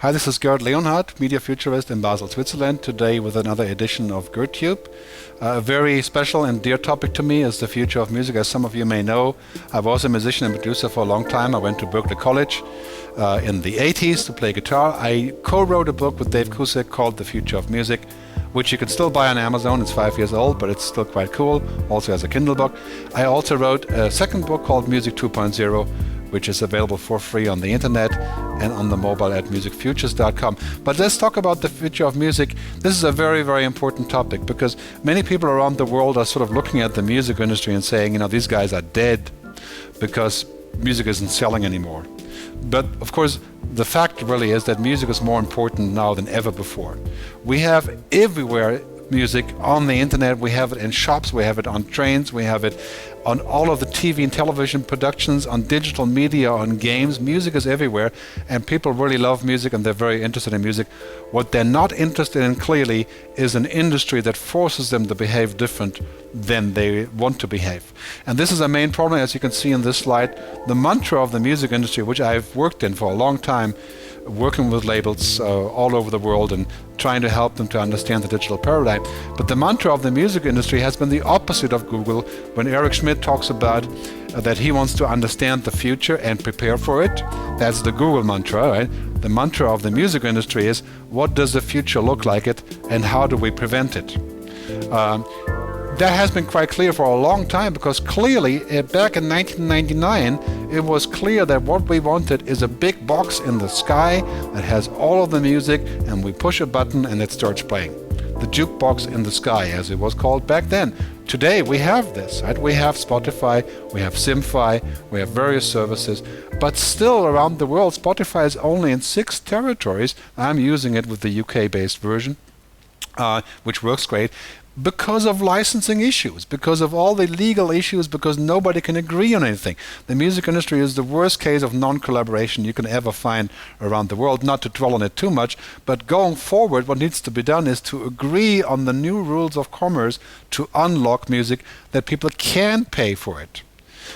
Hi, this is Gerd Leonhardt, media futurist in Basel, Switzerland, today with another edition of GerdTube. A very special and dear topic to me is the future of music. As some of you may know, I was a musician and producer for a long time. I went to Berklee College in the 80s to play guitar. I co-wrote a book with Dave Kusek called The Future of Music, which you can still buy on Amazon. It's 5 years old, but it's still quite cool, also as a Kindle book. I also wrote a second book called Music 2.0, which is available for free on the internet and on the mobile at musicfutures.com. But let's talk about the future of music. This is a very, very important topic because many people around the world are sort of looking at the music industry and saying, these guys are dead because music isn't selling anymore. But of course, the fact really is that music is more important now than ever before. We have everywhere music on the internet. We have it in shops, we have it on trains, we have it on all of the TV and television productions, on digital media, on games. Music is everywhere, and people really love music and they're very interested in music. What they're not interested in, clearly, is an industry that forces them to behave different than they want to behave. And this is a main problem, as you can see in this slide. The mantra of the music industry, which I've worked in for a long time, working with labels all over the world and trying to help them to understand the digital paradigm. But the mantra of the music industry has been the opposite of Google. When Eric Schmidt talks about that he wants to understand the future and prepare for it, that's the Google mantra, right? The mantra of the music industry is, what does the future look like it and how do we prevent it? That has been quite clear for a long time because clearly back in 1999 it was clear that what we wanted is a big box in the sky that has all of the music, and we push a button and it starts playing. The jukebox in the sky, as it was called back then. Today we have this, right? We have Spotify, we have Simfy, we have various services, but still around the world Spotify is only in 6 territories. I'm using it with the UK-based version, which works great. Because of licensing issues, because of all the legal issues, because nobody can agree on anything. The music industry is the worst case of non-collaboration you can ever find around the world. Not to dwell on it too much, but going forward, what needs to be done is to agree on the new rules of commerce to unlock music that people can pay for it.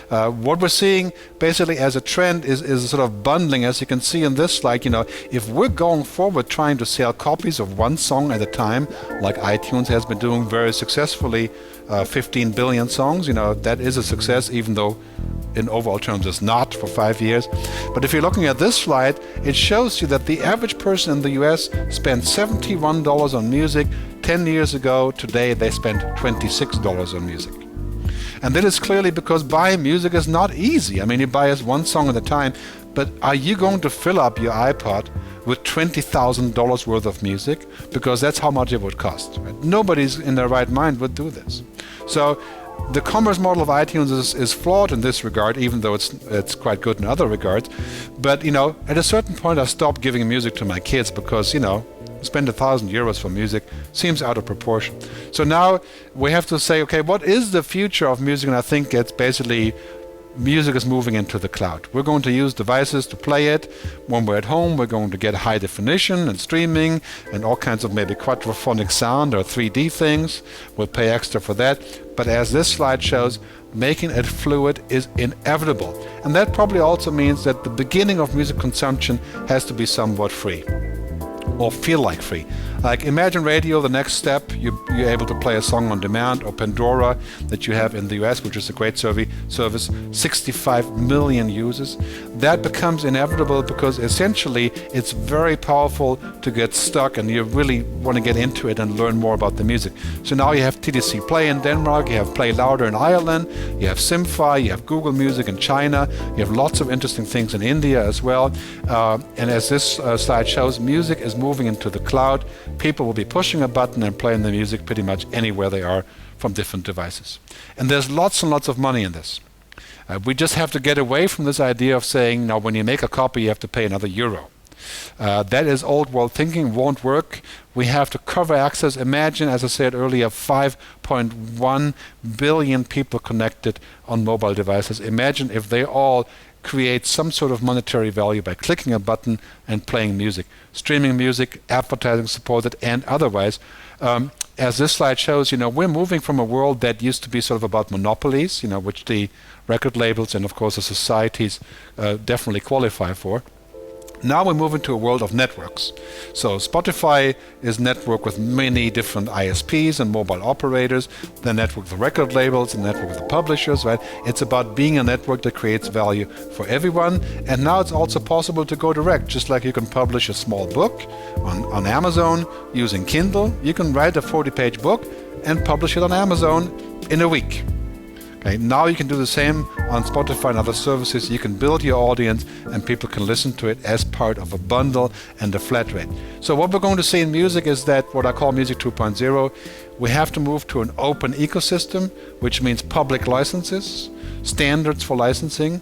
What we're seeing basically as a trend is a sort of bundling, as you can see in this slide. If we're going forward trying to sell copies of one song at a time, like iTunes has been doing very successfully, 15 billion songs, that is a success, even though in overall terms it's not for 5 years. But if you're looking at this slide, it shows you that the average person in the US spent $71 on music 10 years ago. Today they spend $26 on music. And that is clearly because buying music is not easy. You buy us one song at a time, but are you going to fill up your iPod with $20,000 worth of music? Because that's how much it would cost. Right? Nobody's in their right mind would do this. So the commerce model of iTunes is flawed in this regard, even though it's quite good in other regards. But at a certain point I stopped giving music to my kids because spend €1,000 for music seems out of proportion. So now we have to say, okay, what is the future of music? And I think it's basically music is moving into the cloud. We're going to use devices to play it. When we're at home, we're going to get high definition and streaming and all kinds of maybe quadraphonic sound or 3D things. We'll pay extra for that. But as this slide shows, making it fluid is inevitable. And that probably also means that the beginning of music consumption has to be somewhat free, or feel like free. Like Imagine Radio, the next step, you're able to play a song on demand, or Pandora that you have in the US, which is a great service, 65 million users. That becomes inevitable because essentially it's very powerful to get stuck and you really want to get into it and learn more about the music. So now you have TDC Play in Denmark, you have Play Louder in Ireland, you have Simfy, you have Google Music in China, you have lots of interesting things in India as well. And as this slide shows, music is moving into the cloud. People will be pushing a button and playing the music pretty much anywhere they are from different devices. And there's lots and lots of money in this. We just have to get away from this idea of saying, now when you make a copy you have to pay another euro. That is old world thinking, won't work. We have to cover access. Imagine, as I said earlier, 5.1 billion people connected on mobile devices. Imagine if they all create some sort of monetary value by clicking a button and playing music, streaming music, advertising supported and otherwise. As this slide shows, we're moving from a world that used to be sort of about monopolies, which the record labels and of course the societies definitely qualify for. Now we move into a world of networks. So Spotify is networked with many different ISPs and mobile operators. They network the record labels, they network with the publishers, right? It's about being a network that creates value for everyone. And now it's also possible to go direct, just like you can publish a small book on Amazon using Kindle. You can write a 40-page book and publish it on Amazon in a week. Okay, now you can do the same on Spotify and other services. You can build your audience and people can listen to it as part of a bundle and a flat rate. So what we're going to see in music is that what I call Music 2.0, we have to move to an open ecosystem, which means public licenses, standards for licensing,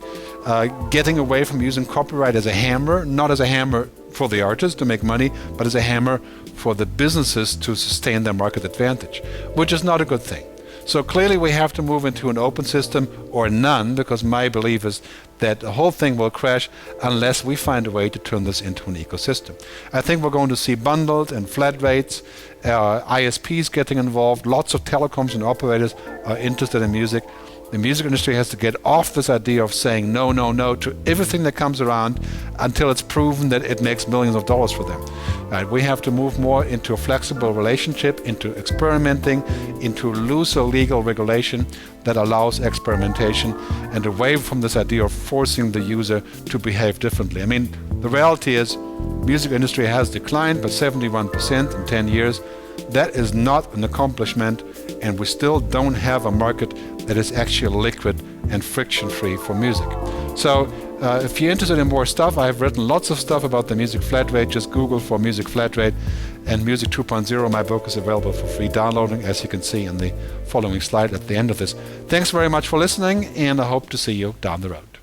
getting away from using copyright as a hammer, not as a hammer for the artists to make money, but as a hammer for the businesses to sustain their market advantage, which is not a good thing. So clearly we have to move into an open system or none, because my belief is that the whole thing will crash unless we find a way to turn this into an ecosystem. I think we're going to see bundled and flat rates, ISPs getting involved, lots of telecoms and operators are interested in music. The music industry has to get off this idea of saying no, no, no to everything that comes around until it's proven that it makes millions of dollars for them. Right? We have to move more into a flexible relationship, into experimenting, into looser legal regulation that allows experimentation, and away from this idea of forcing the user to behave differently. I mean, the reality is music industry has declined by 71% in 10 years. That is not an accomplishment, and we still don't have a market that is actually liquid and friction-free for music. So if you're interested in more stuff, I've written lots of stuff about the music flat rate. Just Google for music flat rate, and Music 2.0, my book, is available for free downloading, as you can see in the following slide at the end of this. Thanks very much for listening, and I hope to see you down the road.